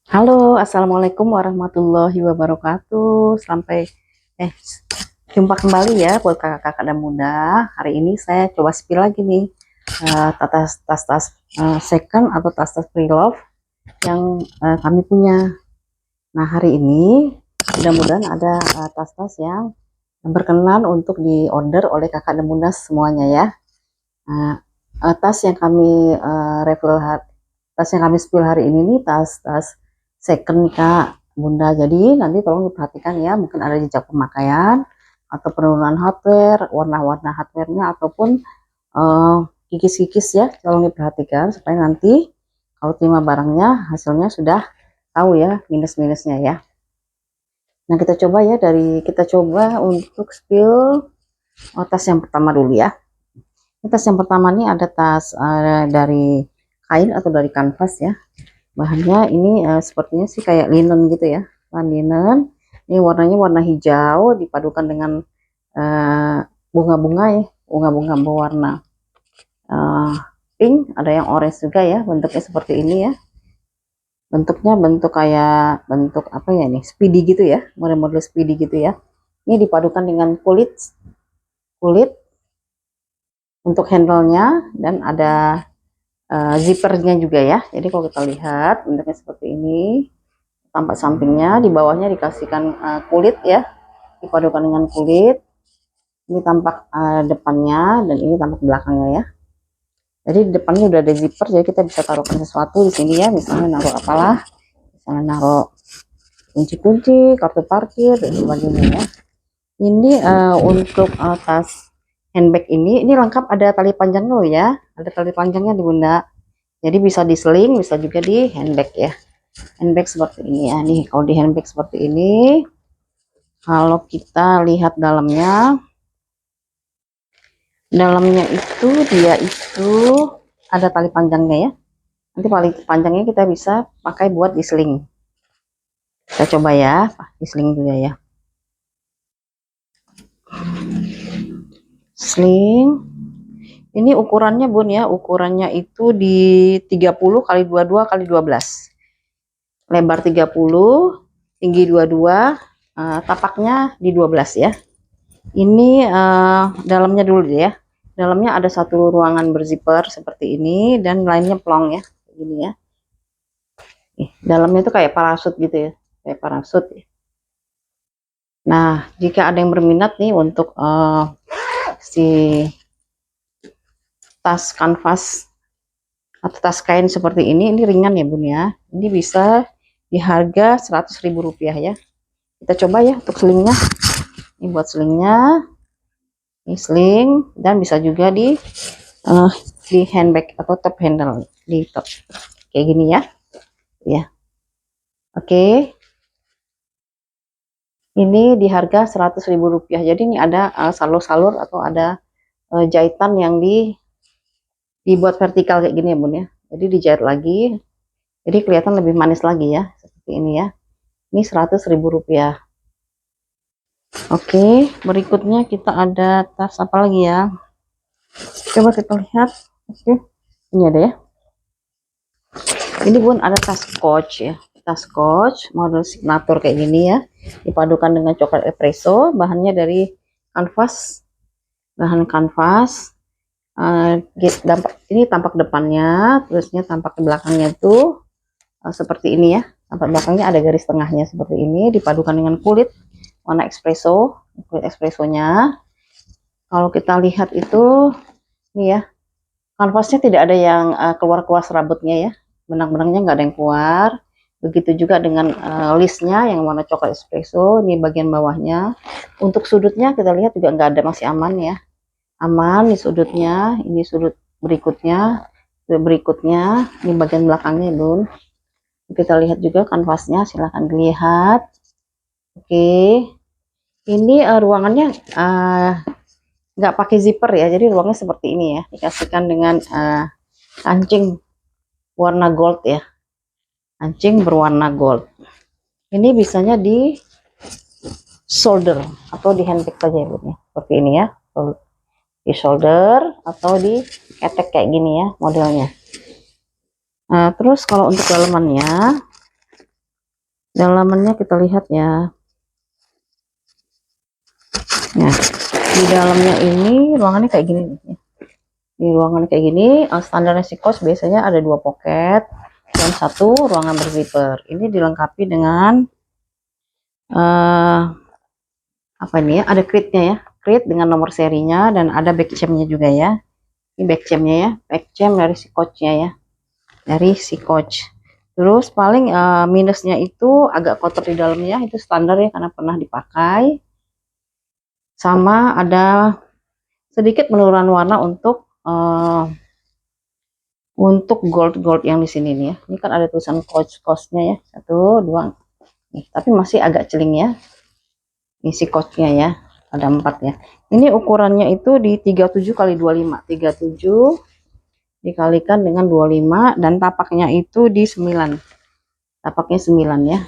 Halo, assalamualaikum warahmatullahi wabarakatuh. Eh, jumpa kembali ya buat kakak-kakak dan bunda. Hari ini saya coba spill lagi nih tas-tas second atau tas-tas pre-love yang kami punya. Nah, hari ini mudah-mudahan ada tas-tas yang berkenan untuk di-order oleh kakak dan bunda semuanya ya. Nah, tas yang kami tas yang kami spill hari ini nih tas-tas second kak bunda. Jadi nanti tolong diperhatikan ya, mungkin ada jejak pemakaian atau penurunan hardware, warna-warna hardwarenya ataupun eh, kikis-kikis ya, tolong diperhatikan supaya nanti kalau terima barangnya hasilnya sudah tahu ya minus-minusnya ya. Nah, kita coba untuk spill tas yang pertama dulu ya. Tas yang pertama ini ada tas dari kain atau dari kanvas ya. Bahannya ini sepertinya sih kayak linen gitu ya. Bahan linen. Ini warnanya warna hijau dipadukan dengan eh, bunga-bunga ya. Bunga-bunga berwarna eh, pink. Ada yang orange juga ya. Bentuknya seperti ini ya. Bentuknya bentuk apa ya nih? Speedy gitu ya. Model-model speedy gitu ya. Ini dipadukan dengan kulit kulit untuk handle-nya dan ada zippernya juga ya. Jadi kalau kita lihat bentuknya seperti ini, tampak sampingnya, di bawahnya dikasihkan kulit ya, dipadukan dengan kulit. Ini tampak depannya dan ini tampak belakangnya ya. Jadi depannya udah ada zipper, jadi kita bisa taruhkan sesuatu di sini ya, misalnya naruh apalah, misalnya naruh kunci-kunci, kartu parkir dan sebagainya ya. Ini untuk tas handbag ini lengkap ada tali panjangnya loh ya, ada tali panjangnya di bunda. Jadi bisa di sling, bisa juga di handbag ya. Handbag seperti ini ya. Nih, kalau di handbag seperti ini, kalau kita lihat dalamnya itu dia itu ada tali panjangnya ya. Nanti tali panjangnya kita bisa pakai buat di sling. Kita coba ya, di sling juga ya. Sling. Ini ukurannya bun ya, ukurannya itu di 30 kali 22 kali 12. Lebar 30, tinggi 22, tapaknya di 12 ya. Ini dalamnya dulu ya. Dalamnya ada satu ruangan berzipper seperti ini dan lainnya plong ya, ini ya. Dalamnya itu kayak parasut gitu ya, kayak parasut ya. Nah, jika ada yang berminat nih untuk si tas kanvas atau tas kain seperti ini ringan ya bun ya. Ini bisa di harga Rp100.000 ya. Kita coba ya untuk selingnya. Ini buat selingnya. Ini sling dan bisa juga di handbag atau top handle di top kayak gini ya. Ya. Oke. Ini di harga Rp100.000. Jadi ini ada salur-salur atau ada jahitan yang dibuat vertikal kayak gini ya bun ya. Jadi dijahit lagi. Jadi kelihatan lebih manis lagi ya. Seperti ini ya. Ini Rp100.000. Oke, berikutnya kita ada tas apa lagi ya? Coba kita lihat. Oke, ini ada ya. Ini pun ada tas Coach ya. Tas Coach model signature kayak gini ya. Dipadukan dengan coklat espresso. Bahannya dari kanvas. Bahan kanvas. Ini tampak depannya, terusnya tampak di belakangnya tuh seperti ini ya. Tampak belakangnya ada garis tengahnya seperti ini. Dipadukan dengan kulit warna espresso. Kulit espressonya. Kalau kita lihat itu, ini ya. Kanvasnya tidak ada yang keluar-keluar serabutnya ya. Benang-benangnya nggak ada yang keluar. Begitu juga dengan listnya yang warna coklat espresso. Ini bagian bawahnya. Untuk sudutnya kita lihat juga nggak ada, masih aman ya. Aman di sudutnya. Ini sudut berikutnya. Ini bagian belakangnya bun. Kita lihat juga kanvasnya, silahkan dilihat. Oke. Ini ruangannya nggak pakai zipper ya, jadi ruangnya seperti ini ya, dikasihkan dengan kancing warna gold ya, kancing berwarna gold. Ini bisanya di shoulder atau di handbag saja ya, seperti ini ya, di shoulder atau di ketek kayak gini ya modelnya. Terus kalau untuk dalamannya Dalamannya kita lihat ya. Nah, di dalamnya ini ruangannya kayak gini nih. Di ruangan kayak gini, standarnya si kos biasanya ada 2 pocket dan 1 ruangan berzipper. Ini dilengkapi dengan apa ini ya? Ada kritnya ya, krit dengan nomor serinya dan ada back champnya juga ya. Ini back champnya ya, back champ dari si coachnya ya, dari si coach. Terus paling minusnya itu agak kotor di dalamnya, itu standar ya karena pernah dipakai. Sama ada sedikit penurunan warna untuk gold yang di sini nih ya. Ini kan ada tulisan coachnya ya, 1, 2 nih, tapi masih agak celing ya. Ini si coachnya ya, ada 4 ya. Ini ukurannya itu di 37 kali 25, 37 dikalikan dengan 25 dan tapaknya itu di 9. Tapaknya 9 ya.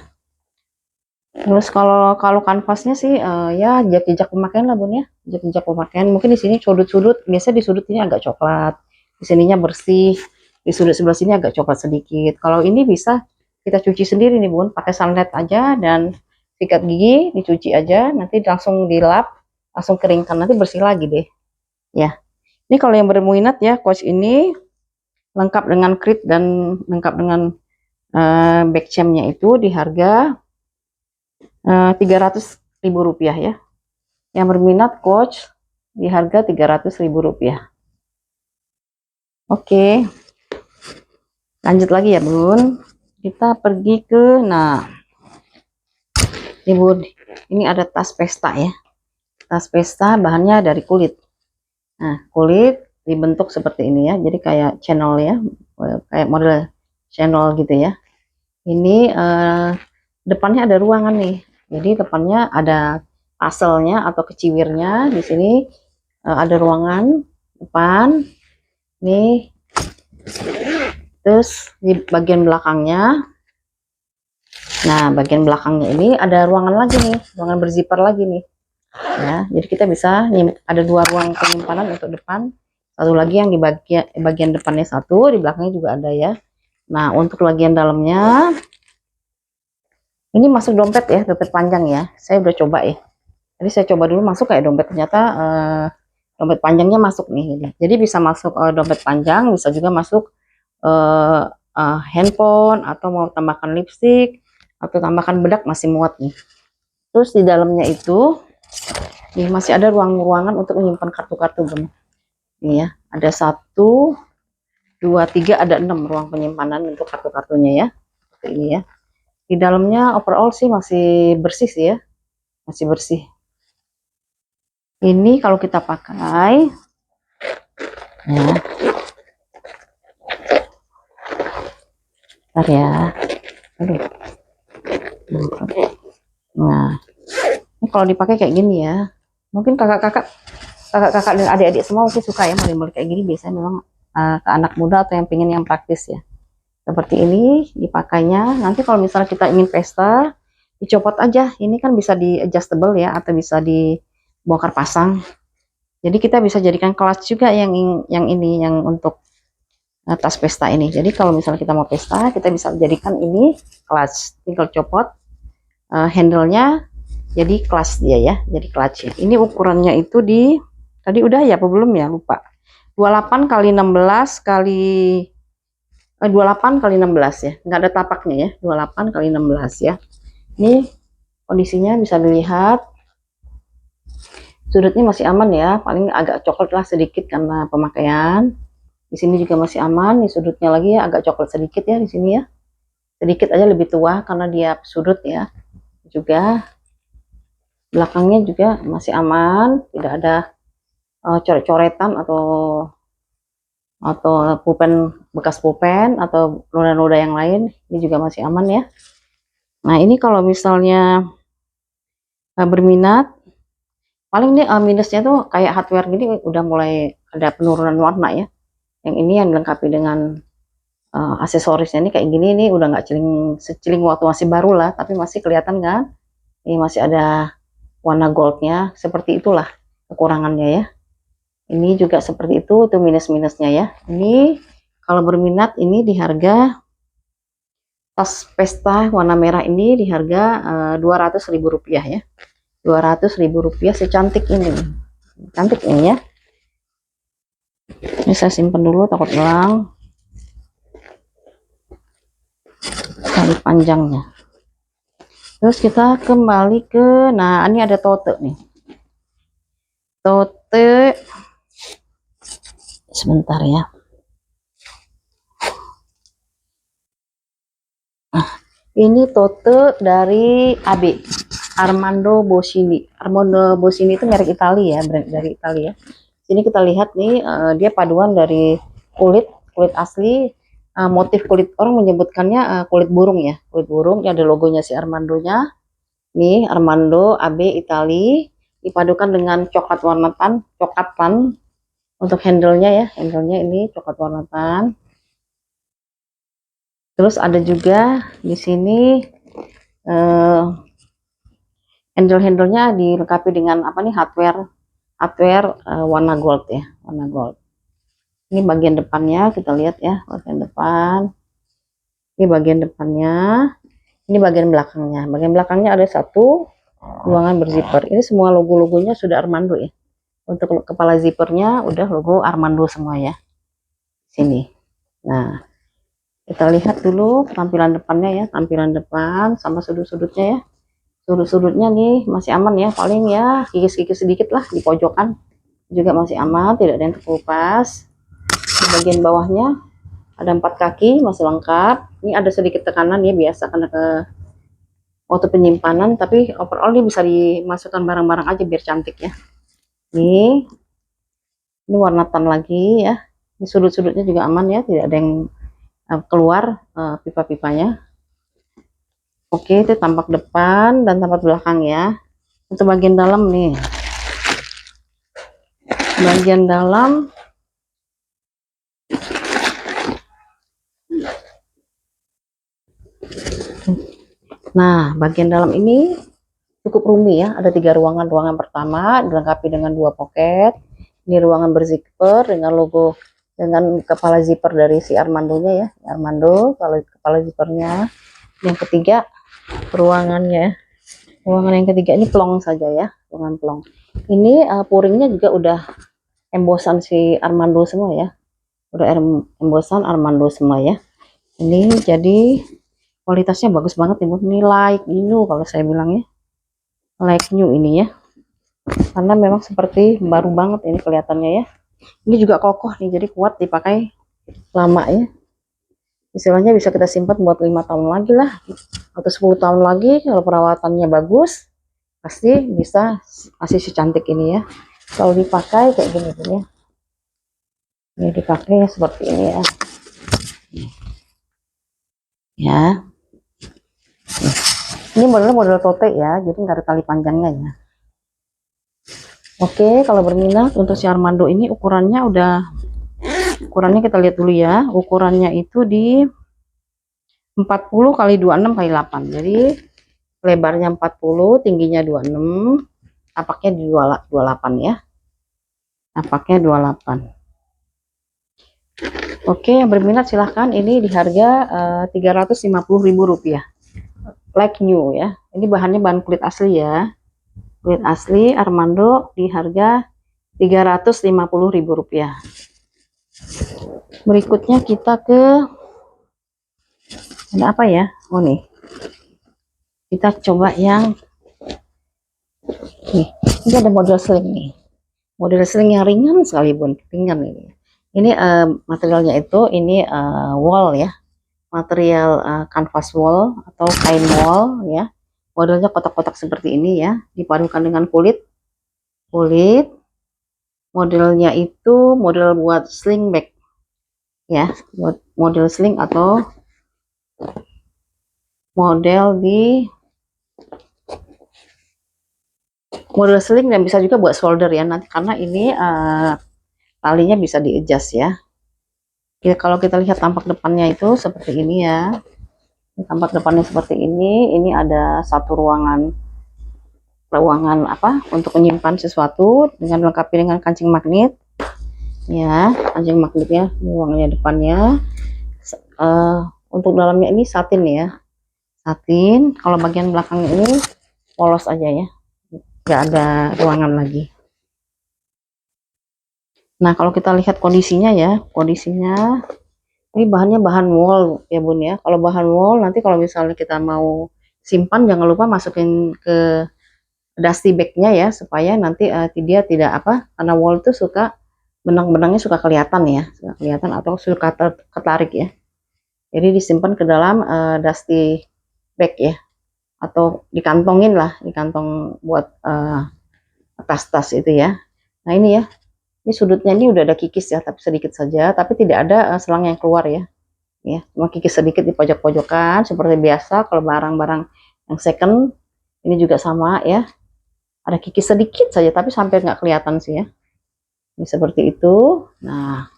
Terus kalau kanvasnya sih ya jejak pemakaian lah Bun ya. Jejak pemakaian. Mungkin di sini sudut-sudut, biasa di sudut ini agak coklat. Di sininya bersih. Di sudut sebelah sini agak coklat sedikit. Kalau ini bisa kita cuci sendiri nih Bun, pakai sunlight aja dan sikat gigi dicuci aja, nanti langsung dilap, langsung keringkan, nanti bersih lagi deh. Ya. Ini kalau yang berminat ya, coach ini lengkap dengan krit dan lengkap dengan back champnya itu di harga 300.000 rupiah ya. Yang berminat coach di harga 300.000 rupiah. Oke, lanjut lagi ya Bun. Kita pergi ke, nah ini Bun, ini ada tas pesta ya. Tas pesta bahannya dari kulit. Nah, kulit dibentuk seperti ini ya, jadi kayak channel ya, kayak model channel gitu ya. Ini depannya ada ruangan nih, jadi depannya ada taselnya atau keciwirnya. Di sini ada ruangan depan nih, terus di bagian belakangnya, nah bagian belakangnya ini ada ruangan lagi nih, ruangan berzipper lagi nih ya. Jadi kita bisa ada 2 ruang penyimpanan untuk depan, satu lagi yang di bagian depannya, 1 di belakangnya juga ada ya. Nah untuk bagian dalamnya ini masuk dompet ya, dompet panjang ya. Saya udah coba ya. Jadi saya coba dulu masuk kayak dompet, ternyata dompet panjangnya masuk nih. Jadi bisa masuk dompet panjang, bisa juga masuk handphone, atau mau tambahkan lipstick atau tambahkan bedak masih muat nih. Terus di dalamnya itu nih masih ada ruangan untuk menyimpan kartu-kartu Bun. Ini ya, ada 1, 2, 3, ada 6 ruang penyimpanan untuk kartu-kartunya ya. Seperti ini ya. Di dalamnya overall sih masih bersih sih ya, masih bersih. Ini kalau kita pakai ya, bentar ya, aduh. Nah ini kalau dipakai kayak gini ya, mungkin kakak-kakak dan adik-adik semua mungkin suka ya model kayak gini. Biasanya memang ke anak muda atau yang pengen yang praktis ya, seperti ini dipakainya. Nanti kalau misalnya kita ingin pesta, dicopot aja. Ini kan bisa di adjustable ya, atau bisa dibongkar pasang. Jadi kita bisa jadikan kelas juga yang ini, yang untuk tas pesta ini. Jadi kalau misalnya kita mau pesta, kita bisa jadikan ini kelas, tinggal copot handle-nya jadi kelas dia ya, jadi clutch ya. Ini ukurannya itu di tadi udah ya apa belum ya, lupa. 28 kali 16 kali 28 kali 16 ya, nggak ada tapaknya ya, 28 kali 16 ya. Ini kondisinya bisa dilihat, sudutnya masih aman ya, paling agak coklat lah sedikit karena pemakaian. Di sini juga masih aman, di sudutnya lagi ya agak coklat sedikit ya, di sini ya sedikit aja lebih tua karena dia sudut ya. Juga belakangnya juga masih aman, tidak ada coret-coretan atau bekas pulpen atau noda-noda yang lain. Ini juga masih aman ya. Nah ini kalau misalnya berminat, paling nih minusnya tuh kayak hardware gini udah mulai ada penurunan warna ya. Yang ini yang dilengkapi dengan aksesorisnya ini kayak gini, nih udah nggak seciling waktu masih baru lah, tapi masih kelihatan kan, ini masih ada warna goldnya. Seperti itulah kekurangannya ya. Ini juga seperti itu minus-minusnya ya. Ini kalau berminat ini di harga Tas pesta warna merah ini di harga Rp200.000 ya. Rp200.000 secantik ini. Cantik ini ya. Ini saya simpan dulu takut hilang tali panjangnya. Terus kita kembali ke, nah ini ada tote nih. Tote, sebentar ya. Nah, ini tote dari AB, Armando Bosini. Armando Bosini itu merek Italia ya, brand dari Italia. Sini kita lihat nih, dia paduan dari kulit asli, motif kulit, orang menyebutkannya kulit burung ya, kulit burung. Ini ada logonya si Armandonya. Nih Armando AB Itali, dipadukan dengan coklat warna tan, coklat tan untuk handle-nya ya, handle-nya ini coklat warna tan. Terus ada juga di sini handle-handlenya dilengkapi dengan apa nih, hardware warna gold ya, warna gold. Ini bagian depannya kita lihat ya, bagian depan. Ini bagian depannya. Ini bagian belakangnya. Bagian belakangnya ada satu ruangan berzipper. Ini semua logo-logonya sudah Armando ya. Untuk kepala zippernya udah logo Armando semua ya. Sini. Nah, kita lihat dulu tampilan depannya ya, tampilan depan sama sudut-sudutnya ya. Sudut-sudutnya nih masih aman ya, paling ya kikis-kikis sedikit lah di pojokan juga masih aman, tidak ada yang terkelupas. Di bagian bawahnya ada 4 kaki masih lengkap. Ini ada sedikit tekanan ya, biasa karena ke waktu penyimpanan, tapi overall ini bisa dimasukkan barang-barang aja biar cantik ya. Ini warna tan lagi ya. Ini sudut-sudutnya juga aman ya, tidak ada yang keluar pipa-pipanya. Oke, itu tampak depan dan tampak belakang ya. Untuk bagian dalam nih, bagian dalam nah, bagian dalam ini cukup roomy ya, ada 3 ruangan. Ruangan pertama dilengkapi dengan 2 pocket. Ini ruangan berzipper dengan logo, dengan kepala zipper dari si Armandonya ya, Armando kalau kepala zippernya. Yang ketiga ruangannya, ruangan yang ketiga ini plong saja ya, ruangan plong. Ini puringnya juga udah embosan si Armando semua ya, udah embosan Armando semua ya. Ini jadi kualitasnya bagus banget ini like new kalau saya bilang ya, like new ini ya, karena memang seperti baru banget ini kelihatannya ya. Ini juga kokoh nih, jadi kuat dipakai lama ya, istilahnya bisa kita simpan buat 5 tahun lagi lah atau 10 tahun lagi kalau perawatannya bagus, pasti bisa masih secantik ini ya kalau dipakai kayak gini tuh ya. Ini dipakai seperti ini ya. Ya, ini model tote ya, jadi nggak ada tali panjangnya ya. Oke, kalau berminat untuk si Armando ini ukurannya ukurannya kita lihat dulu ya. Ukurannya itu di 40 kali 26 kali 8. Jadi lebarnya 40, tingginya 26, napaknya di 28 ya. Napaknya 28. Oke, yang berminat silahkan, ini di harga Rp350.000. Like new ya. Ini bahannya bahan kulit asli ya. Kulit asli Armando di harga Rp350.000. Berikutnya kita ke, ada apa ya? Oh nih, kita coba yang nih. Ini ada model sling nih, model sling yang ringan sekali bun, ringan ini. Ini materialnya itu ini wall ya, material canvas wall atau kain wall ya. Modelnya kotak-kotak seperti ini ya, dipadukan dengan kulit. Modelnya itu model buat sling bag ya, buat model sling atau model sling, dan bisa juga buat shoulder ya nanti, karena ini talinya bisa di adjust ya. Kalau kita lihat tampak depannya itu seperti ini ya. Tampak depannya seperti ini. Ini ada satu ruangan apa untuk menyimpan sesuatu dengan melengkapi dengan kancing magnet ya, kancing magnetnya. Ini ruangannya depannya. untuk dalamnya ini satin ya, satin. Kalau bagian belakangnya ini polos aja ya, nggak ada ruangan lagi. Nah, kalau kita lihat kondisinya ya, kondisinya ini bahannya bahan wol ya Bun ya. Kalau bahan wol nanti kalau misalnya kita mau simpan, jangan lupa masukin ke dusty bagnya ya, supaya nanti dia tidak apa, karena wol itu suka benang-benangnya suka kelihatan ya, suka kelihatan atau suka ketarik ya. Jadi disimpan ke dalam dusty bag ya, atau dikantongin lah, di kantong buat tas-tas itu ya. Nah ini ya, ini sudutnya ini udah ada kikis ya, tapi sedikit saja, tapi tidak ada selang yang keluar ya. Ya, cuma kikis sedikit di pojok-pojokan seperti biasa. Kalau barang-barang yang second ini juga sama ya, ada kikis sedikit saja, tapi sampai nggak kelihatan sih ya. Ini seperti itu. Nah,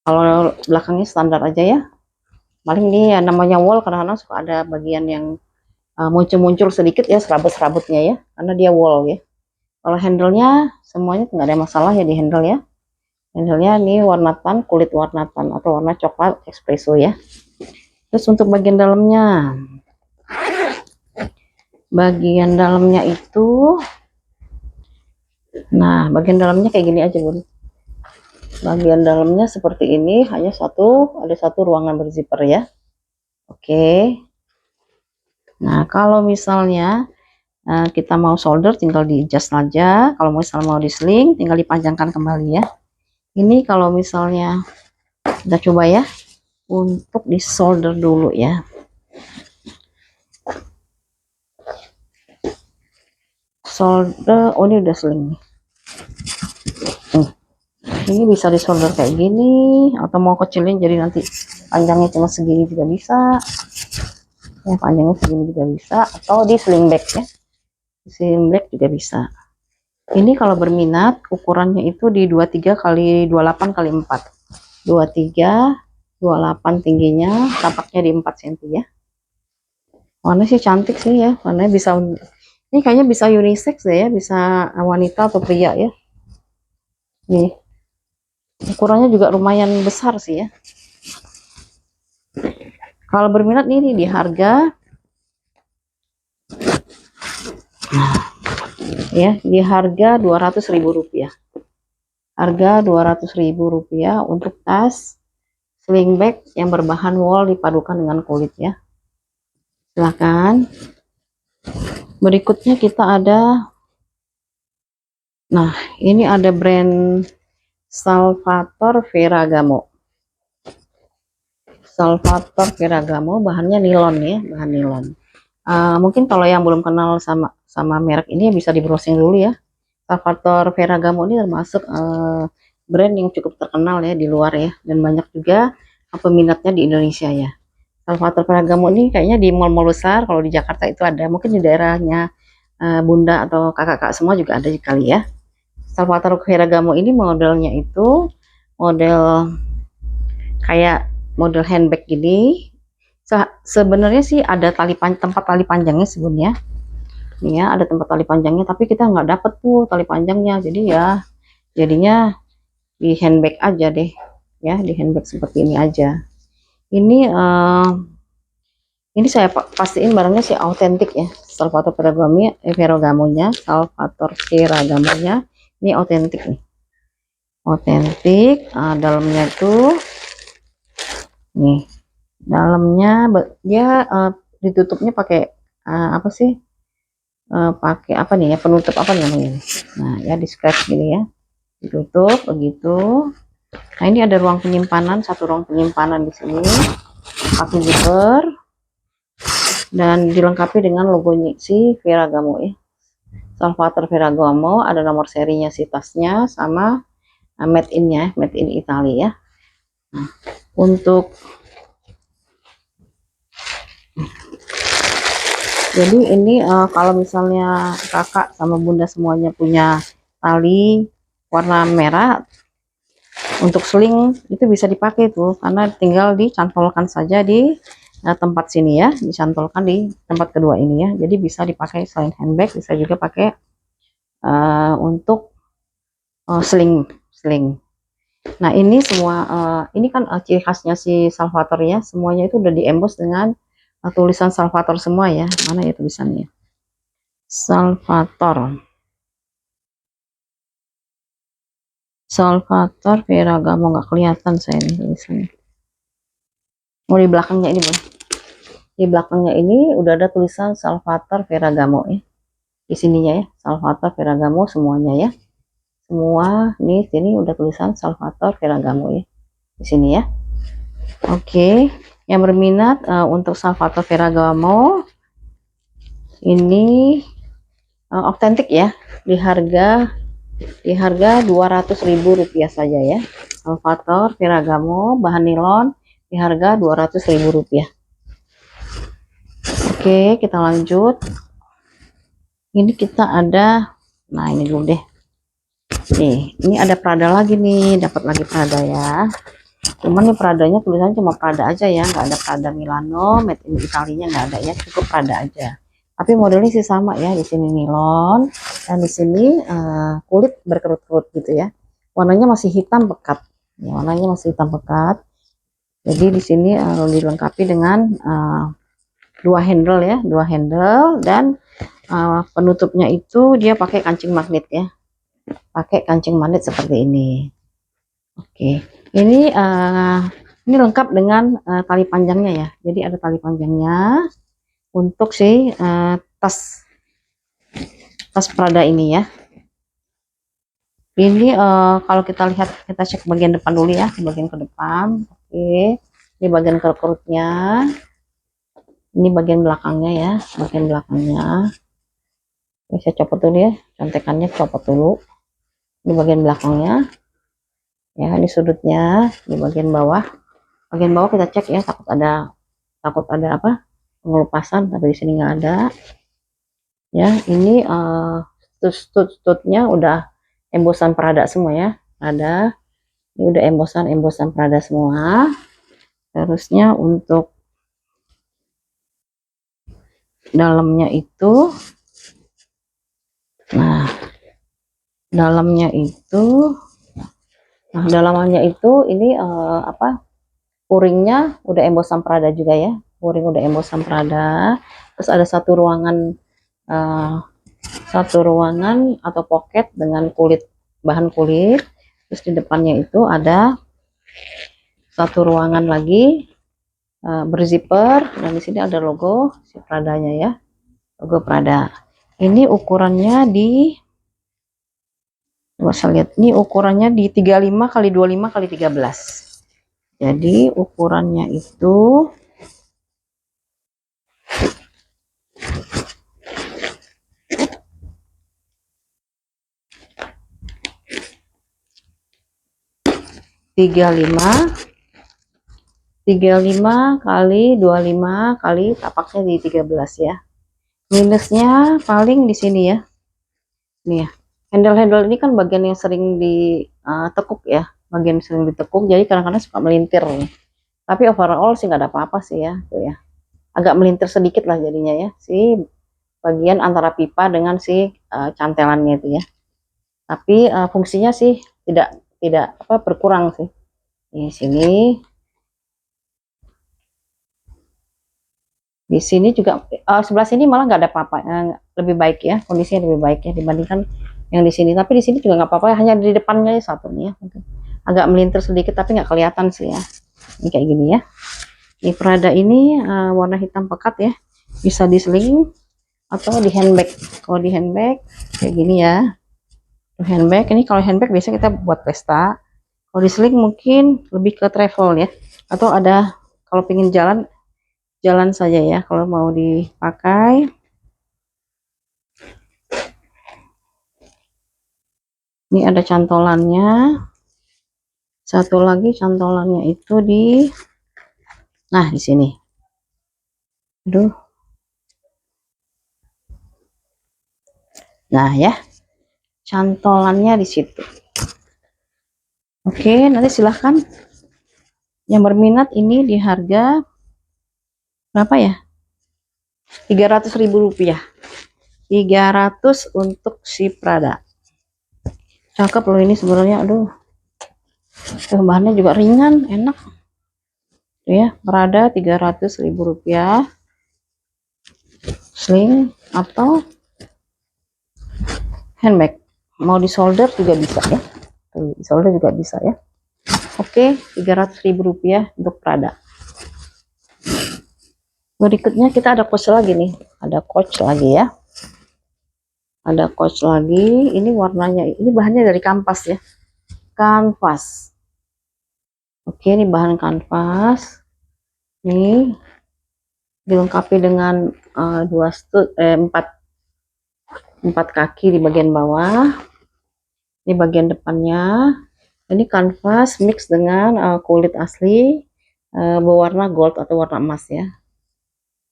kalau belakangnya standar aja ya. Paling ini ya, namanya wall kadang-kadang suka ada bagian yang muncul-muncul sedikit ya, serabut-serabutnya ya, karena dia wall ya. Kalau handle-nya semuanya nggak ada masalah ya di handle ya. Handle-nya ini warna tan, kulit warna tan atau warna coklat espresso ya. Terus untuk bagian dalamnya itu, nah bagian dalamnya kayak gini aja Bun. Bagian dalamnya seperti ini, hanya ada satu ruangan berzipper ya. Oke. Nah kalau misalnya kita mau solder, tinggal di adjust saja. Kalau misalnya mau di sling, tinggal dipanjangkan kembali ya. Ini kalau misalnya kita coba ya, untuk di solder dulu ya. Solder, oh ini udah sling nih. Ini bisa di solder kayak gini, atau mau kecilin jadi nanti panjangnya cuma segini juga bisa ya, panjangnya segini juga bisa, atau di sling bag ya, di sling bag juga bisa. Ini kalau berminat ukurannya itu di 23 kali 28 kali 4, 23 28 tingginya, tapaknya di 4 cm ya. Warnanya sih cantik sih ya, warnanya bisa, ini kayaknya bisa unisex deh ya, bisa wanita atau pria ya. Nih ukurannya juga lumayan besar sih ya. Kalau berminat nih di harga ya, di harga Rp200.000. Harga Rp200.000 untuk tas sling bag yang berbahan wol dipadukan dengan kulit ya. Silahkan. Berikutnya kita ada, nah ini ada brand Salvatore Ferragamo. Salvatore Ferragamo, bahannya nilon ya, bahan nilon. Mungkin kalau yang belum kenal sama merek ini bisa di browsing dulu ya. Salvatore Ferragamo ini termasuk brand yang cukup terkenal ya di luar ya, dan banyak juga peminatnya di Indonesia ya. Salvatore Ferragamo ini kayaknya di mall-mall besar, kalau di Jakarta itu ada, mungkin di daerahnya Bunda atau kakak-kakak semua juga ada kali ya. Salvatore Ferragamo ini modelnya itu model kayak model handbag gini. Sebenarnya sih ada tempat tali panjangnya sebenarnya. Nih ya, ada tempat tali panjangnya, tapi kita nggak dapet tuh tali panjangnya. Jadi ya, jadinya di handbag aja deh. Ya, di handbag seperti ini aja. Ini saya pastiin barangnya sih autentik ya. Salvatore Ferragamonya, Salvatore Ferragamonya ini autentik nih. Autentik. Dalamnya tuh nih, dalamnya dia ditutupnya pakai apa sih, pakai apa nih ya, penutup apa namanya. Nah ya, di scratch gini ya, ditutup begitu. Nah ini ada ruang penyimpanan, satu ruang penyimpanan di sini pakai zipper dan dilengkapi dengan logonya si Ferragamo ya, Salvatore Ferragamo. Ada nomor serinya si tasnya sama made in-nya, made in Italia ya. Nah, untuk jadi ini kalau misalnya kakak sama bunda semuanya punya tali warna merah untuk sling, itu bisa dipakai tuh, karena tinggal dicantolkan saja di tempat sini ya, dicantolkan di tempat kedua ini ya. Jadi bisa dipakai selain handbag, bisa juga pakai untuk sling. Nah, ini semua ini kan ciri khasnya si Salvatore ya. Semuanya itu udah diembos dengan tulisan Salvatore semua ya. Mana ya tulisannya? Salvatore. Salvatore Ferragamo, nggak kelihatan saya nih tulisannya. Oh, di belakangnya ini, Bang. Di belakangnya ini udah ada tulisan Salvatore Ferragamo ya. Di sininya ya, Salvatore Ferragamo semuanya ya. Semua nih sini udah tulisan Salvatore Ferragamo ya. Di sini ya. Oke, yang berminat untuk Salvatore Ferragamo ini otentik ya, di harga 200.000 rupiah saja ya. Salvatore Ferragamo bahan nilon di harga 200.000 rupiah. Oke, kita lanjut. Ini kita ada, nah ini dulu deh. Nih, ini ada Prada lagi nih, dapat lagi Prada ya. Cuman nih Pradanya tulisannya cuma Prada aja ya, nggak ada Prada Milano, made in Italia nggak ada ya, cukup Prada aja. Tapi modelnya sih sama ya, di sini nilon dan di sini kulit berkerut-kerut gitu ya. Warnanya masih hitam pekat, ya, warnanya masih hitam pekat. Jadi di sini dilengkapi dengan dua handle ya, dua handle dan penutupnya itu dia pakai kancing magnet ya, pakai kancing magnet seperti ini. Oke, ini lengkap dengan tali panjangnya ya. Jadi ada tali panjangnya untuk si tas Prada ini ya. Ini kalau kita lihat, kita cek bagian depan dulu ya, bagian ke depan. Oke, ini bagian perutnya. Ini bagian belakangnya ya, bagian belakangnya. Oke, saya copot dulu ya, contekannya copot dulu. Ini bagian belakangnya. Ya, ini sudutnya di bagian bawah. Bagian bawah kita cek ya, takut ada apa? Pengelupasan, tapi di sini nggak ada. Ya, ini tutnya udah embosan Prada semua ya. Ada. Ini udah embosan Prada semua. Terusnya untuk dalamnya itu, nah dalamnya itu, ini apa? Puringnya udah embosan Prada juga ya. Puring udah embosan Prada. Terus ada eh, satu ruangan atau pocket dengan bahan kulit. Terus di depannya itu ada satu ruangan lagi berzipper, dan di sini ada logo si Pradanya ya, logo Prada. Ini ukurannya coba saya lihat, ini ukurannya di 35 kali 25 kali 13. Jadi ukurannya itu tiga puluh lima kali 25 kali tapaknya di 13 ya. Minusnya paling di sini ya. Nih ya. Handle-handle ini kan bagian yang sering ditekuk ya. Bagian sering ditekuk, jadi kadang-kadang suka melintir nih. Tapi overall sih nggak ada apa-apa sih ya. Tuh ya. Agak melintir sedikit lah jadinya ya. Si bagian antara pipa dengan si cantelannya itu ya. Tapi fungsinya sih tidak tidak apa berkurang sih. Di sini juga sebelah sini malah nggak ada apa-apa, lebih baik ya, kondisinya lebih baik ya dibandingkan yang di sini. Tapi di sini juga nggak apa-apa, hanya di depannya satu nih ya, agak melintir sedikit tapi nggak kelihatan sih ya. Ini kayak gini ya. Ini Prada ini warna hitam pekat ya, bisa di sling atau di handbag. Kalau di handbag kayak gini ya, handbag ini, kalau handbag biasa kita buat pesta. Kalau di sling mungkin lebih ke travel ya, atau ada kalau pingin jalan saja ya kalau mau dipakai. Ini ada cantolannya, satu lagi cantolannya itu di sini. Aduh, nah ya, cantolannya di situ. Oke, nanti silahkan yang berminat, ini di harga berapa ya, 300.000 rupiah. 300 untuk si Prada. Cakep loh ini sebenarnya. Aduh, Bahannya juga ringan, enak ya. Prada 300.000 rupiah, sling atau handbag. Mau di solder juga bisa ya, di solder juga bisa ya. Oke, 300.000 rupiah untuk Prada. Berikutnya kita ada coach lagi nih, ada coach lagi ya, ada coach lagi. Ini warnanya, ini bahannya dari kanvas ya, kanvas. Oke, ini bahan kanvas. Ini dilengkapi dengan empat kaki di bagian bawah. Ini bagian depannya. Ini kanvas mix dengan kulit asli berwarna gold atau warna emas ya.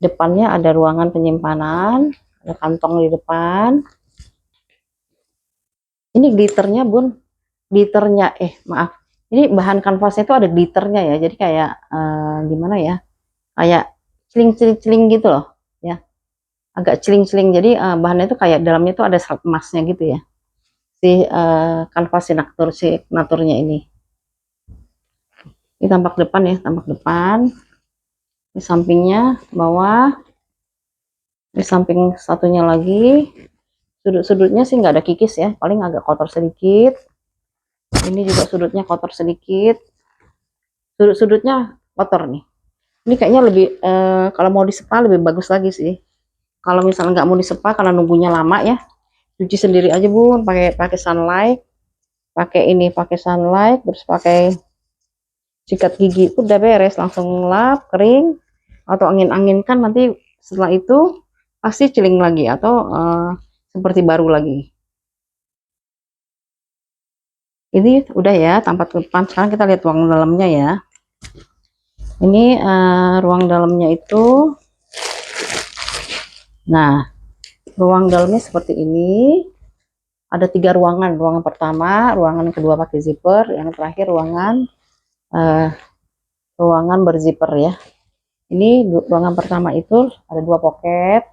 Depannya ada ruangan penyimpanan, ada kantong di depan. Ini glitternya bun, glitternya maaf, ini bahan kanvasnya itu ada glitternya ya, jadi kayak gimana ya, kayak celing-celing gitu loh ya, agak celing-celing. Jadi bahannya itu kayak dalamnya itu ada serat emasnya gitu ya, si kanvas signaturnya ini. Ini tampak depan ya, tampak depan. Di sampingnya bawah, di samping satunya lagi, sudut-sudutnya sih nggak ada kikis ya, paling agak kotor sedikit. Ini juga sudutnya kotor sedikit, sudut-sudutnya kotor nih. Ini kayaknya lebih kalau mau disepa lebih bagus lagi sih. Kalau misalnya nggak mau disepa karena nunggunya lama ya, cuci sendiri aja bun, pakai sunlight, pakai sunlight, terus pakai sikat gigi, udah beres, langsung lap kering atau angin-anginkan, nanti setelah itu pasti celing lagi atau seperti baru lagi. Ini udah ya tampak depan. Sekarang kita lihat ruang dalamnya ya. Ini ruang dalamnya itu, nah ruang dalamnya seperti ini. Ada 3 ruangan. Ruangan pertama, ruangan kedua pakai zipper, yang terakhir ruangan berzipper ya. Ini ruangan pertama itu ada 2 pocket.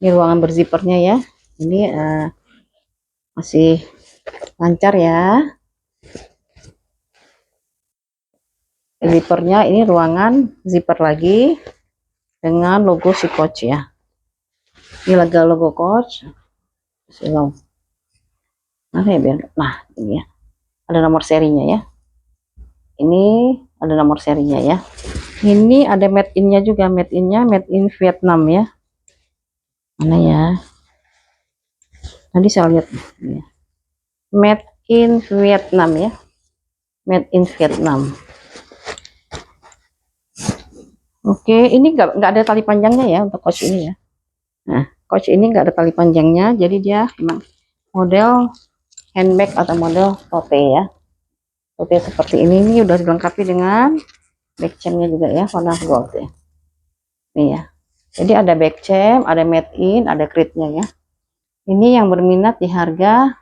Ini ruangan berzippernya ya. Ini masih lancar ya. Zippernya ini ruangan zipper lagi dengan logo si Coach ya. Ini logo Coach. Nah, ini ya. Ada nomor serinya ya. Ini ada nomor serinya ya. Ini ada made in-nya juga, made in Vietnam ya. Mana ya? Nanti saya lihat ya. Made in Vietnam ya. Made in Vietnam. Oke, ini nggak ada tali panjangnya ya untuk Coach ini ya. Nah, Coach ini nggak ada tali panjangnya, jadi dia memang model handbag atau model tote ya. Tote seperti ini udah dilengkapi dengan back chainnya juga ya, warna gold ya. Nih ya. Jadi ada back chain, ada made in, ada kritnya ya. Ini yang berminat di harga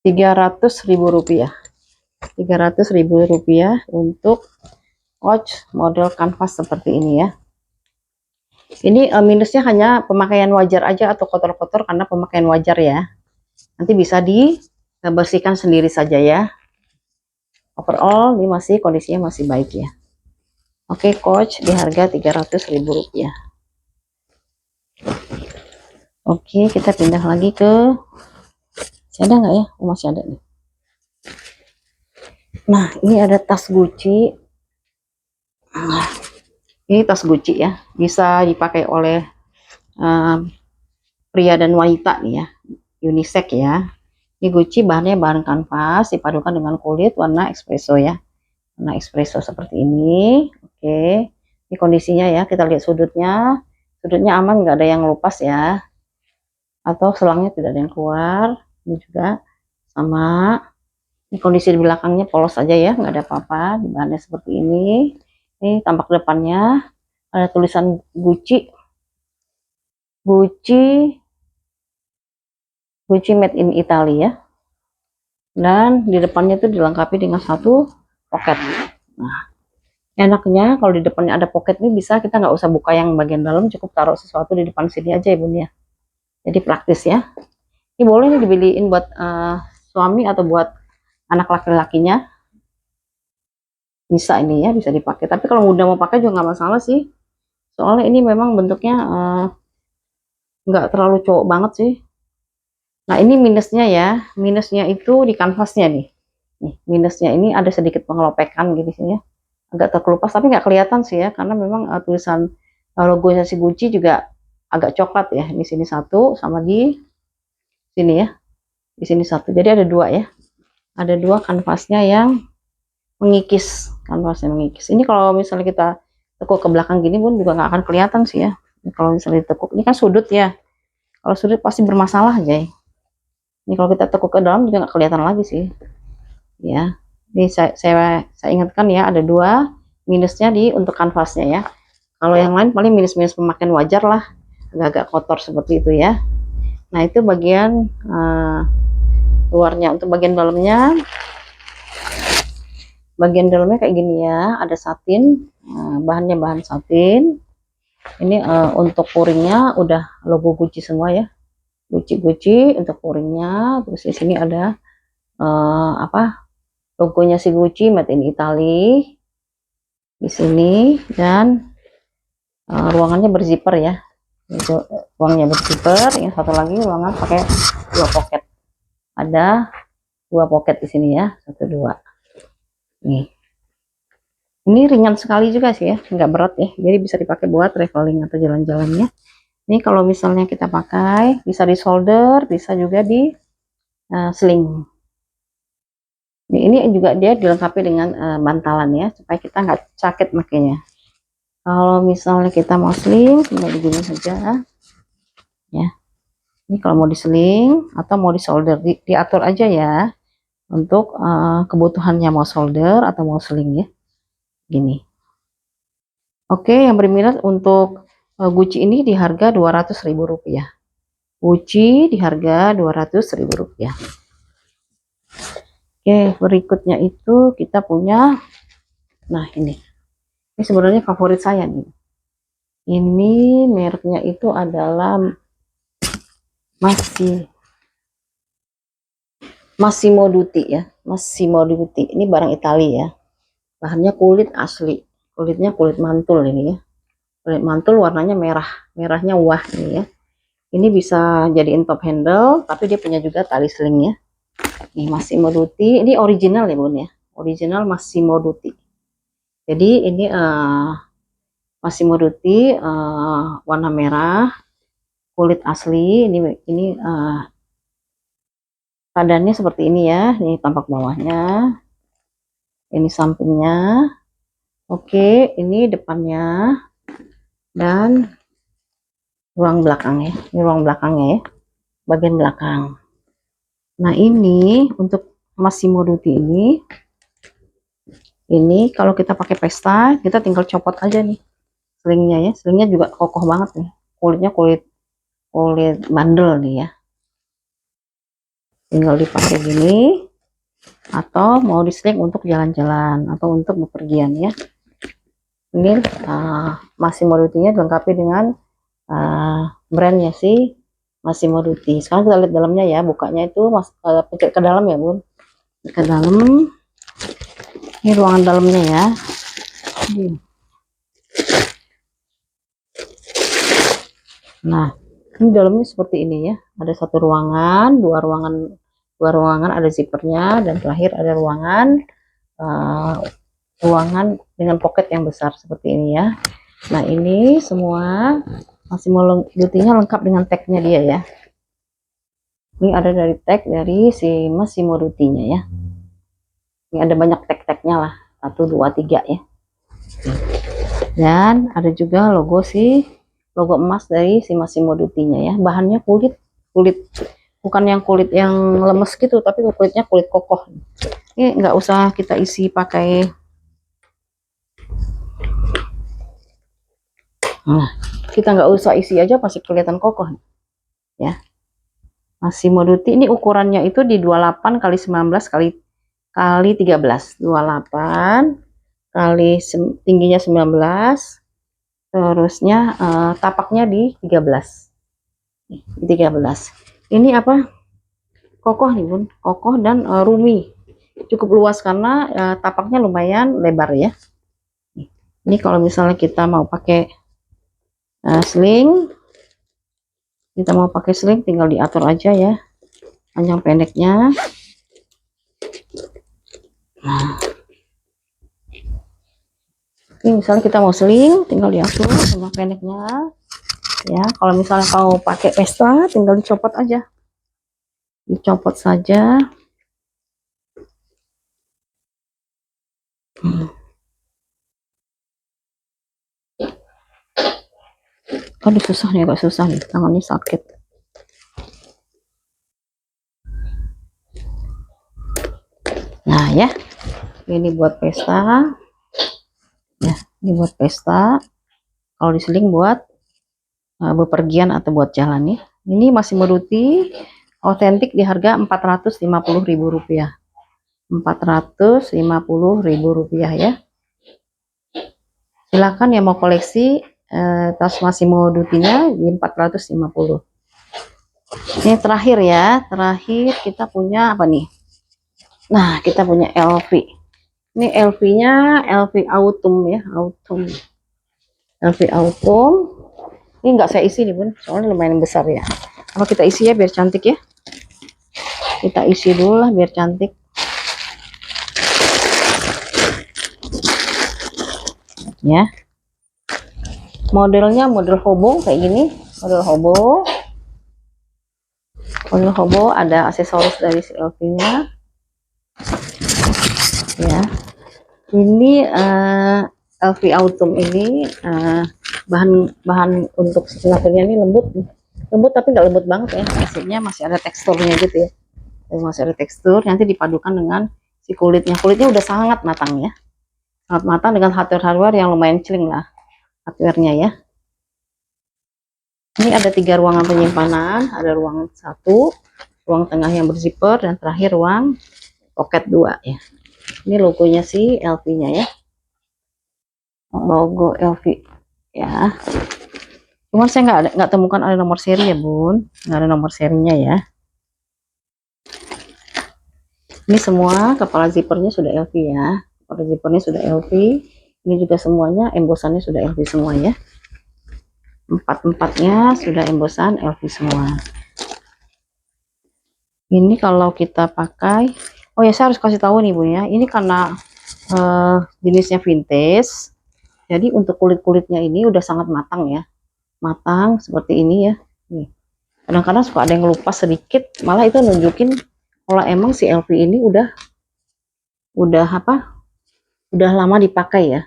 300.000 rupiah. 300.000 rupiah untuk Coach model kanvas seperti ini ya. Ini minusnya hanya pemakaian wajar aja atau kotor-kotor karena pemakaian wajar ya. Nanti bisa dibersihkan sendiri saja ya. Overall ini kondisinya masih baik ya. Oke, Coach di harga 300.000 rupiah. Oke, kita pindah lagi ke, masih ada nggak ya? Oh, masih ada nih. Nah, ini ada tas Gucci. Ini tas Gucci ya, bisa dipakai oleh pria dan wanita nih ya, unisex ya. Ini Gucci bahannya bahan kanvas dipadukan dengan kulit warna espresso ya, warna espresso seperti ini. Oke, ini kondisinya ya, kita lihat sudutnya aman, nggak ada yang lepas ya, atau selangnya tidak ada yang keluar. Ini juga sama. Ini kondisi di belakangnya polos aja ya, nggak ada apa-apa. Di bahannya seperti ini. Ini tampak depannya ada tulisan Gucci made in Italy ya. Dan di depannya itu dilengkapi dengan satu pocket. Nah, enaknya kalau di depannya ada pocket ini, bisa kita nggak usah buka yang bagian dalam, cukup taruh sesuatu di depan sini aja ya bun ya. Jadi praktis ya. Ini boleh nih dibeliin buat suami atau buat anak laki-lakinya bisa ini ya, bisa dipakai. Tapi kalau udah mau pakai juga nggak masalah sih. Soalnya ini memang bentuknya nggak terlalu cowok banget sih. Nah ini minusnya ya, minusnya itu di kanvasnya nih. Nih minusnya ini ada sedikit pengelopekan gitu sih ya, agak terkelupas tapi nggak kelihatan sih ya, karena memang tulisan logonya si Gucci juga agak coklat ya. Di sini satu, sama di sini ya, di sini satu. Jadi ada dua ya, ada dua kanvasnya yang mengikis, kanvasnya mengikis. Ini kalau misalnya kita tekuk ke belakang gini pun juga nggak akan kelihatan sih ya. Kalau misalnya ditekuk, ini kan sudut ya. Kalau sudut pasti bermasalah aja. Ini kalau kita tekuk ke dalam juga nggak kelihatan lagi sih. Ya, ini saya ingatkan ya, ada dua minusnya di untuk kanvasnya ya. Kalau yang lain paling minus-minus pemakaian wajar lah, agak-agak kotor seperti itu ya. Nah itu bagian luarnya. Untuk bagian dalamnya kayak gini ya, ada satin, bahannya bahan satin. Ini untuk puringnya udah logo Gucci semua ya, Gucci untuk puringnya. Terus di sini ada apa, logonya si Gucci made in Italy di sini. Dan ruangannya berzipper ya, itu ruangnya berzipper. Yang satu lagi ruangan pakai dua pocket, ada dua pocket di sini ya, satu dua. Nih ini ringan sekali juga sih ya, nggak berat ya, jadi bisa dipakai buat traveling atau jalan-jalannya. Ini kalau misalnya kita pakai bisa di solder, bisa juga di sling. Ini juga dia dilengkapi dengan bantalan ya, supaya kita nggak sakit makanya. Kalau misalnya kita mau sling, tinggal begini saja ya. Ini kalau mau diseling atau mau disolder, diatur aja ya untuk kebutuhannya, mau solder atau mau seling ya, gini. Oke, yang berminat untuk Gucci ini di harga Rp200.000. Gucci di harga Rp200.000. Oke, berikutnya itu kita punya, nah ini sebenarnya favorit saya nih. Ini mereknya itu adalah Massimo Dutti ya, Massimo Dutti. Ini barang Italia ya. Bahannya kulit asli, kulitnya kulit mantul ini ya. Kulit mantul warnanya merah, merahnya wah ini ya. Ini bisa jadiin top handle, tapi dia punya juga tali sling ya. Nih Massimo Dutti, ini original ya bun ya, original Massimo Dutti. Jadi ini Massimo Dutti warna merah, kulit asli. Ini keadaannya seperti ini ya. Ini tampak bawahnya, ini sampingnya. Oke, ini depannya dan ruang belakang ya. Ini ruang belakangnya ya, bagian belakang. Nah ini untuk Massimo Dutti ini kalau kita pakai pesta, kita tinggal copot aja nih slingnya ya. Slingnya juga kokoh banget nih, kulitnya kulit bandel nih ya. Tinggal dipakai gini, atau mau di sling untuk jalan-jalan atau untuk bepergian ya. Ini Massimo Dutti-nya dilengkapi dengan brandnya sih Massimo Dutti. Sekarang kita lihat dalamnya ya, bukanya itu pencet ke dalam ya bun, ke dalam. Ini ruangan dalamnya ya. Nah ini dalamnya seperti ini ya, ada satu ruangan, dua ruangan ada zippernya, dan terakhir ada ruangan dengan pocket yang besar seperti ini ya. Nah ini semua Massimo Dutti-nya lengkap dengan tagnya dia ya. Ini ada dari tag dari si Massimo Dutti-nya ya. Ini ada banyak tag-tagnya lah, 1, 2, 3 ya. Dan ada juga logo emas dari si Massimo Dutti-nya ya. Bahannya kulit bukan yang kulit yang lemes gitu, tapi kulitnya kulit kokoh. Ini nggak usah kita isi pakai, nah kita nggak usah isi aja pasti kelihatan kokoh ya. Massimo Dutti ini ukurannya itu di 28 kali 19 kali 13, 28 kali tingginya 19, terusnya tapaknya di 13. Di 13. Ini apa? Kokoh nih bun, kokoh dan roomy. cukup luas karena tapaknya lumayan lebar ya. Ini kalau misalnya kita mau pakai sling, tinggal diatur aja ya panjang pendeknya. Nah, ini misalnya kita mau sling, tinggal diatur panjang pendeknya ya. Kalau misalnya mau pakai pesta, tinggal dicopot aja, dicopot saja. Aduh susah nih, agak susah nih, tangannya sakit. Nah ya, ini buat pesta ya, ini buat pesta. Kalau diseling buat bepergian atau buat jalan nih. Ini masih meruti otentik di harga Rp450.000. Rp450.000 ya. Silakan yang mau koleksi tas Massimo Duttinya di 450. Ini terakhir ya, terakhir kita punya apa nih? Nah, kita punya LV. Ini LV-nya LV Autumn ya, Autumn. LV Autumn. Ini nggak saya isi nih bun, soalnya lumayan besar ya. Kalau kita isi ya biar cantik ya. Kita isi dulu lah biar cantik. Ya. Modelnya model hobo kayak gini, model hobo. Model hobo ada aksesoris dari si LV-nya. Ya. Ini LV Autumn ini bahan untuk senakernya ini lembut tapi nggak lembut banget ya, maksudnya masih ada teksturnya gitu ya, masih ada tekstur. Nanti dipadukan dengan si kulitnya udah sangat matang ya, sangat matang dengan hardware yang lumayan celing lah hardware-nya ya. Ini ada 3 ruangan penyimpanan, ada ruang 1, ruang tengah yang berzipper, dan terakhir ruang pocket 2 ya. Ini logonya si LV-nya ya, logo LV ya. Cuman saya nggak temukan ada nomor seri ya bun, nggak ada nomor serinya ya. Ini semua kepala zippernya sudah LV ya, kepala zippernya sudah LV. Ini juga semuanya embosannya sudah LV semua ya. Empatnya sudah embosan LV semua. Ini kalau kita pakai, oh ya saya harus kasih tahu nih bun ya, ini karena jenisnya vintage, jadi untuk kulit-kulitnya ini udah sangat matang ya, matang seperti ini ya. Nih, kadang-kadang suka ada yang ngelupas sedikit, malah itu nunjukin kalau emang si LV ini udah lama dipakai ya.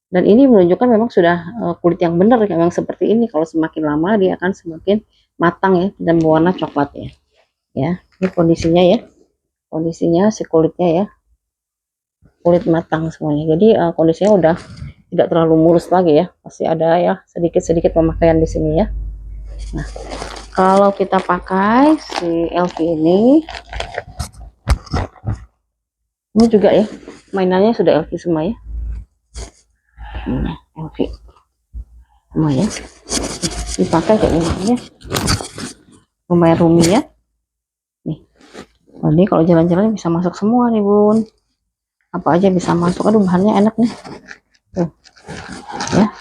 Dan ini menunjukkan memang sudah kulit yang benar, memang seperti ini. Kalau semakin lama dia akan semakin matang ya, dan berwarna coklat ya. Ya, ini kondisinya ya, kondisinya si kulitnya ya, kulit matang semuanya. Jadi kondisinya udah tidak terlalu mulus lagi ya, masih ada ya sedikit-sedikit pemakaian di sini ya. Nah, kalau kita pakai si LV ini juga ya, mainannya sudah LV semua ya. LV semua ya, dipakai kayak gini ya, lumayan roomy ya. Nih, ini kalau jalan-jalan bisa masuk semua nih bun, apa aja bisa masuk. Aduh bahannya enak nih tuh ya.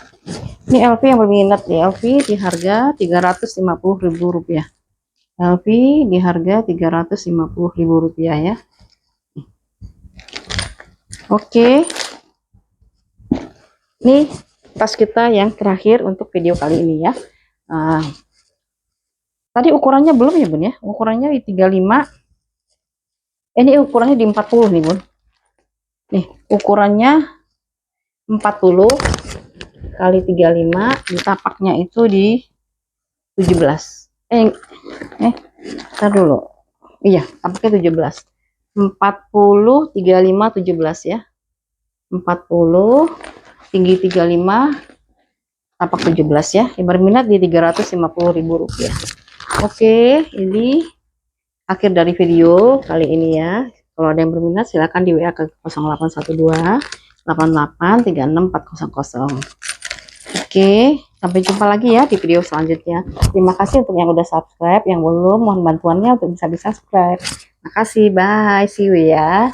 Ini LV yang berminat di LV di harga Rp350.000. LV di harga Rp350.000 ya. Oke, nih tas kita yang terakhir untuk video kali ini ya. Tadi ukurannya belum ya bun ya, ukurannya di 35, ini ukurannya di 40 nih bun. Nih ukurannya 40 kali 35, di tapaknya itu di 17. Ntar dulu. Iya, tapaknya 17. 40 35 17 ya. 40 tinggi 35, tapak 17 ya. Yang berminat di Rp350.000. Oke, ini akhir dari video kali ini ya. Kalau ada yang berminat silahkan di WA ke 0812 88 36 400. Oke, sampai jumpa lagi ya di video selanjutnya. Terima kasih untuk yang udah subscribe, yang belum mohon bantuannya untuk bisa di subscribe. Makasih, bye, see you ya.